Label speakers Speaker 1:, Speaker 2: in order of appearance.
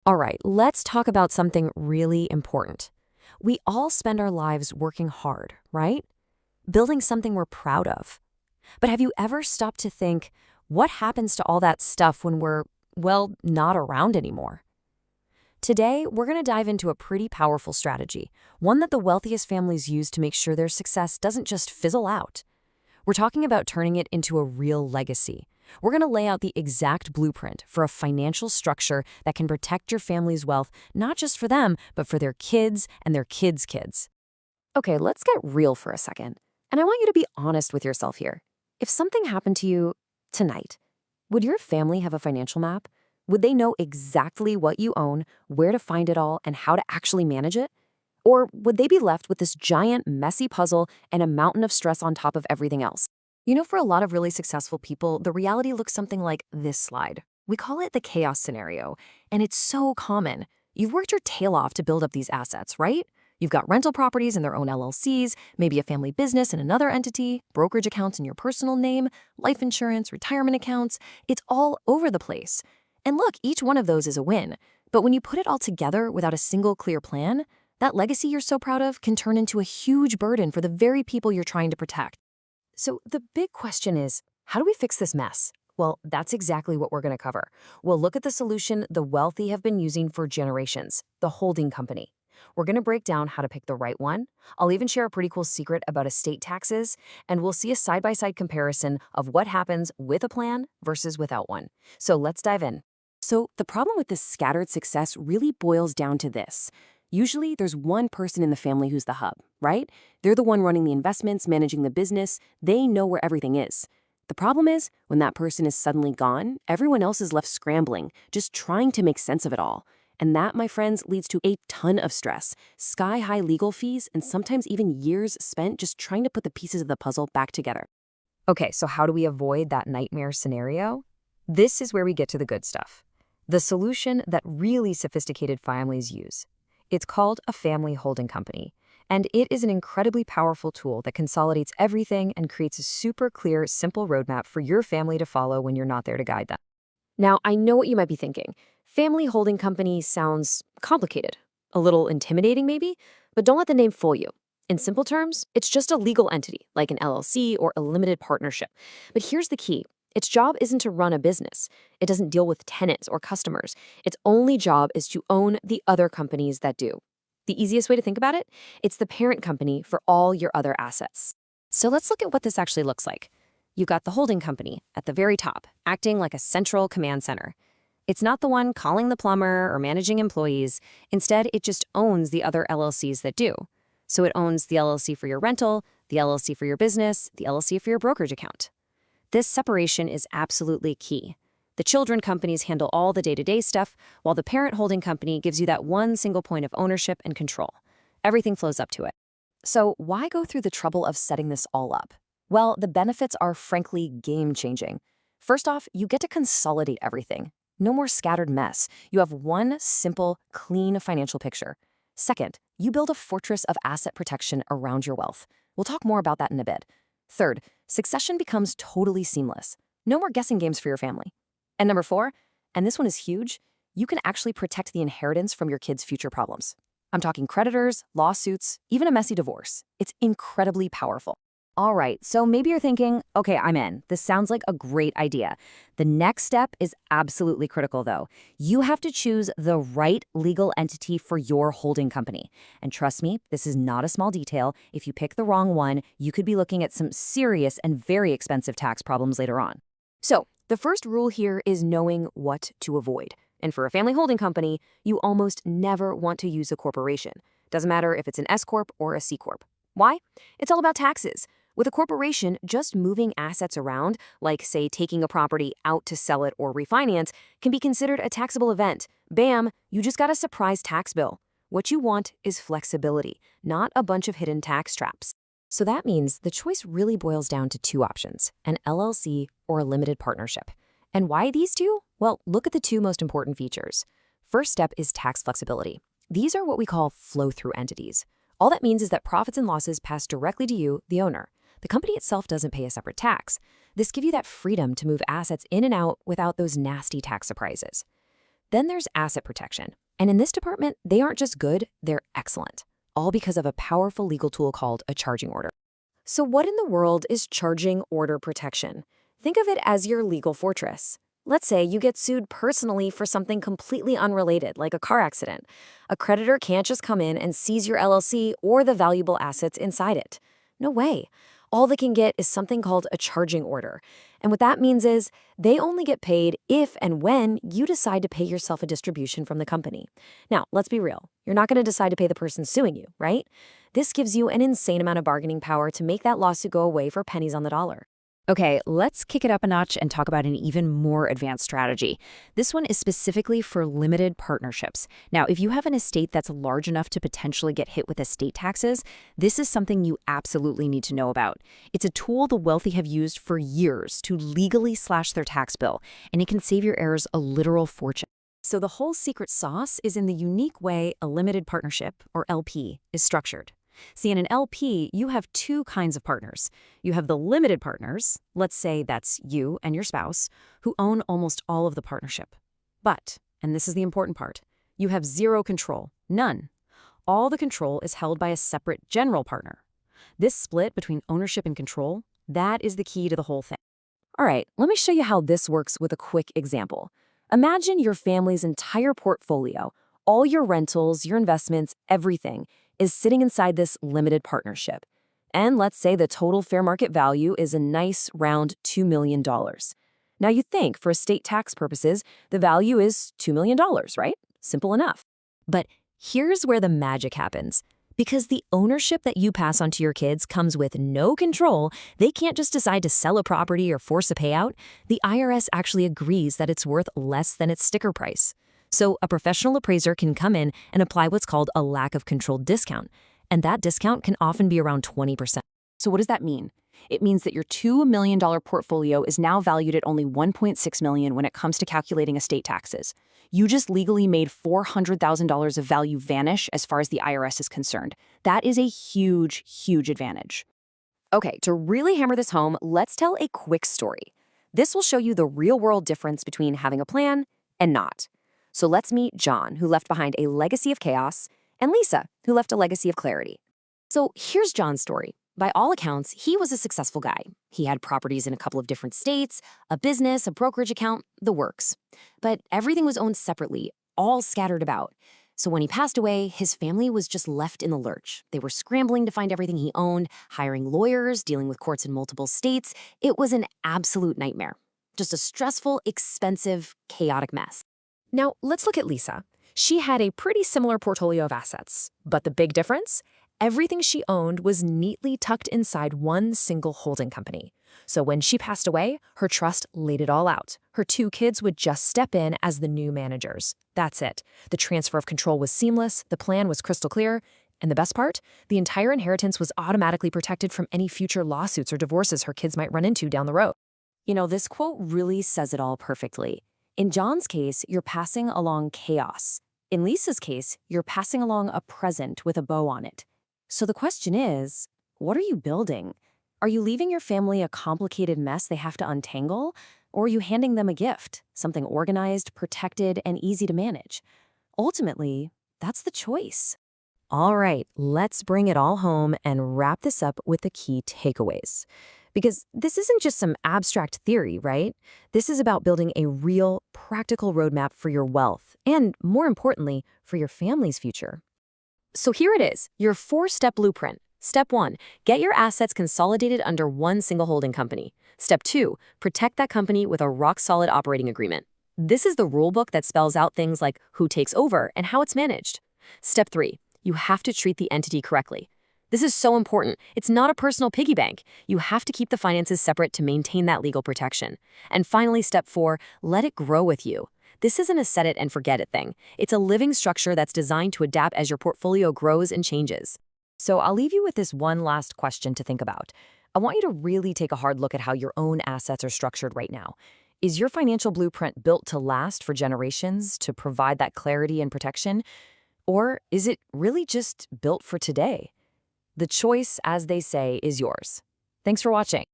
Speaker 1: All right, let's talk about something really important. We all spend our lives working hard, right? Building something we're proud of. But have you ever stopped to think, what happens to all that stuff when we're, well, not around anymore? Today, we're going to dive into a pretty powerful strategy, one that the wealthiest families use to make sure their success doesn't just fizzle out. We're talking about turning it into a real legacy. We're going to lay out the exact blueprint for a financial structure that can protect your family's wealth, not just for them, but for their kids and their kids' kids. Okay, let's get real for a second. And I want you to be honest with yourself here. If something happened to you tonight, would your family have a financial map? Would they know exactly what you own, where to find it all, and how to actually manage it? Or would they be left with this giant, messy puzzle and a mountain of stress on top of everything else? For a lot of really successful people, the reality looks something like this slide. We call it the chaos scenario, and it's so common. You've worked your tail off to build up these assets, right? You've got rental properties in their own LLCs, maybe a family business in another entity, brokerage accounts in your personal name, life insurance, retirement accounts. It's all over the place. And look, each one of those is a win. But when you put it all together without a single clear plan, that legacy you're so proud of can turn into a huge burden for the very people you're trying to protect. So the big question is, how do we fix this mess? Well, that's exactly what we're going to cover. We'll look at the solution the wealthy have been using for generations, the holding company. We're going to break down how to pick the right one. I'll even share a pretty cool secret about estate taxes, and we'll see a side-by-side comparison of what happens with a plan versus without one. So let's dive in. So the problem with this scattered success really boils down to this. Usually, there's one person in the family who's the hub, right? They're the one running the investments, managing the business. They know where everything is. The problem is, when that person is suddenly gone, everyone else is left scrambling, just trying to make sense of it all. And that, my friends, leads to a ton of stress, sky-high legal fees, and sometimes even years spent just trying to put the pieces of the puzzle back together. Okay, so how do we avoid that nightmare scenario? This is where we get to the good stuff. The solution that really sophisticated families use. It's called a family holding company, and it is an incredibly powerful tool that consolidates everything and creates a super clear, simple roadmap for your family to follow when you're not there to guide them. Now, I know what you might be thinking. Family holding company sounds complicated, a little intimidating maybe, but don't let the name fool you. In simple terms, it's just a legal entity, like an LLC or a limited partnership. But here's the key. Its job isn't to run a business. It doesn't deal with tenants or customers. Its only job is to own the other companies that do. The easiest way to think about it? It's the parent company for all your other assets. So let's look at what this actually looks like. You've got the holding company at the very top, acting like a central command center. It's not the one calling the plumber or managing employees. Instead, it just owns the other LLCs that do. So it owns the LLC for your rental, the LLC for your business, the LLC for your brokerage account. This separation is absolutely key. The children companies handle all the day-to-day stuff, while the parent holding company gives you that one single point of ownership and control. Everything flows up to it. So why go through the trouble of setting this all up? Well, the benefits are frankly game-changing. First off, you get to consolidate everything. No more scattered mess. You have one simple, clean financial picture. Second, you build a fortress of asset protection around your wealth. We'll talk more about that in a bit. Third, succession becomes totally seamless. No more guessing games for your family. And number four, and this one is huge, you can actually protect the inheritance from your kids' future problems. I'm talking creditors, lawsuits, even a messy divorce. It's incredibly powerful. All right, so maybe you're thinking, okay, I'm in. This sounds like a great idea. The next step is absolutely critical, though. You have to choose the right legal entity for your holding company. And trust me, this is not a small detail. If you pick the wrong one, you could be looking at some serious and very expensive tax problems later on. So, the first rule here is knowing what to avoid. And for a family holding company, you almost never want to use a corporation. Doesn't matter if it's an S Corp or a C Corp. Why? It's all about taxes. With a corporation, just moving assets around, like, say, taking a property out to sell it or refinance, can be considered a taxable event. Bam, you just got a surprise tax bill. What you want is flexibility, not a bunch of hidden tax traps. So that means the choice really boils down to two options, an LLC or a limited partnership. And why these two? Well, look at the two most important features. First step is tax flexibility. These are what we call flow-through entities. All that means is that profits and losses pass directly to you, the owner. The company itself doesn't pay a separate tax. This gives you that freedom to move assets in and out without those nasty tax surprises. Then there's asset protection. And in this department, they aren't just good, they're excellent. All because of a powerful legal tool called a charging order. So what in the world is charging order protection? Think of it as your legal fortress. Let's say you get sued personally for something completely unrelated, like a car accident. A creditor can't just come in and seize your LLC or the valuable assets inside it. No way. All they can get is something called a charging order. And what that means is they only get paid if and when you decide to pay yourself a distribution from the company. Now, let's be real. You're not going to decide to pay the person suing you, right? This gives you an insane amount of bargaining power to make that lawsuit go away for pennies on the dollar. Okay, let's kick it up a notch and talk about an even more advanced strategy. This one is specifically for limited partnerships. Now, if you have an estate that's large enough to potentially get hit with estate taxes, this is something you absolutely need to know about. It's a tool the wealthy have used for years to legally slash their tax bill, and it can save your heirs a literal fortune. So the whole secret sauce is in the unique way a limited partnership, or LP, is structured. See, in an LP, you have two kinds of partners. You have the limited partners, let's say that's you and your spouse, who own almost all of the partnership. But, and this is the important part, you have zero control, none. All the control is held by a separate general partner. This split between ownership and control, that is the key to the whole thing. All right, let me show you how this works with a quick example. Imagine your family's entire portfolio, all your rentals, your investments, everything, is sitting inside this limited partnership. And let's say the total fair market value is a nice round $2 million. Now you think, for estate tax purposes, the value is $2 million, right? Simple enough. But here's where the magic happens. Because the ownership that you pass on to your kids comes with no control, they can't just decide to sell a property or force a payout. The IRS actually agrees that it's worth less than its sticker price. So a professional appraiser can come in and apply what's called a lack of control discount, and that discount can often be around 20%. So what does that mean? It means that your $2 million portfolio is now valued at only $1.6 million when it comes to calculating estate taxes. You just legally made $400,000 of value vanish as far as the IRS is concerned. That is a huge, huge advantage. Okay, to really hammer this home, let's tell a quick story. This will show you the real-world difference between having a plan and not. So let's meet John, who left behind a legacy of chaos, and Lisa, who left a legacy of clarity. So here's John's story. By all accounts, he was a successful guy. He had properties in a couple of different states, a business, a brokerage account, the works. But everything was owned separately, all scattered about. So when he passed away, his family was just left in the lurch. They were scrambling to find everything he owned, hiring lawyers, dealing with courts in multiple states. It was an absolute nightmare. Just a stressful, expensive, chaotic mess. Now, let's look at Lisa. She had a pretty similar portfolio of assets, but the big difference? Everything she owned was neatly tucked inside one single holding company. So when she passed away, her trust laid it all out. Her two kids would just step in as the new managers. That's it. The transfer of control was seamless, the plan was crystal clear, and the best part? The entire inheritance was automatically protected from any future lawsuits or divorces her kids might run into down the road. You know, this quote really says it all perfectly. In John's case, you're passing along chaos. In Lisa's case, you're passing along a present with a bow on it. So the question is, what are you building? Are you leaving your family a complicated mess they have to untangle? Or are you handing them a gift, something organized, protected, and easy to manage? Ultimately, that's the choice. All right, let's bring it all home and wrap this up with the key takeaways. Because this isn't just some abstract theory, right? This is about building a real, practical roadmap for your wealth and, more importantly, for your family's future. So here it is, your 4-step blueprint. Step 1, get your assets consolidated under one single holding company. Step 2, protect that company with a rock-solid operating agreement. This is the rulebook that spells out things like who takes over and how it's managed. Step 3, you have to treat the entity correctly. This is so important. It's not a personal piggy bank. You have to keep the finances separate to maintain that legal protection. And finally, step 4, let it grow with you. This isn't a set it and forget it thing. It's a living structure that's designed to adapt as your portfolio grows and changes. So I'll leave you with this one last question to think about. I want you to really take a hard look at how your own assets are structured right now. Is your financial blueprint built to last for generations, to provide that clarity and protection? Or is it really just built for today? The choice, as they say, is yours. Thanks for watching.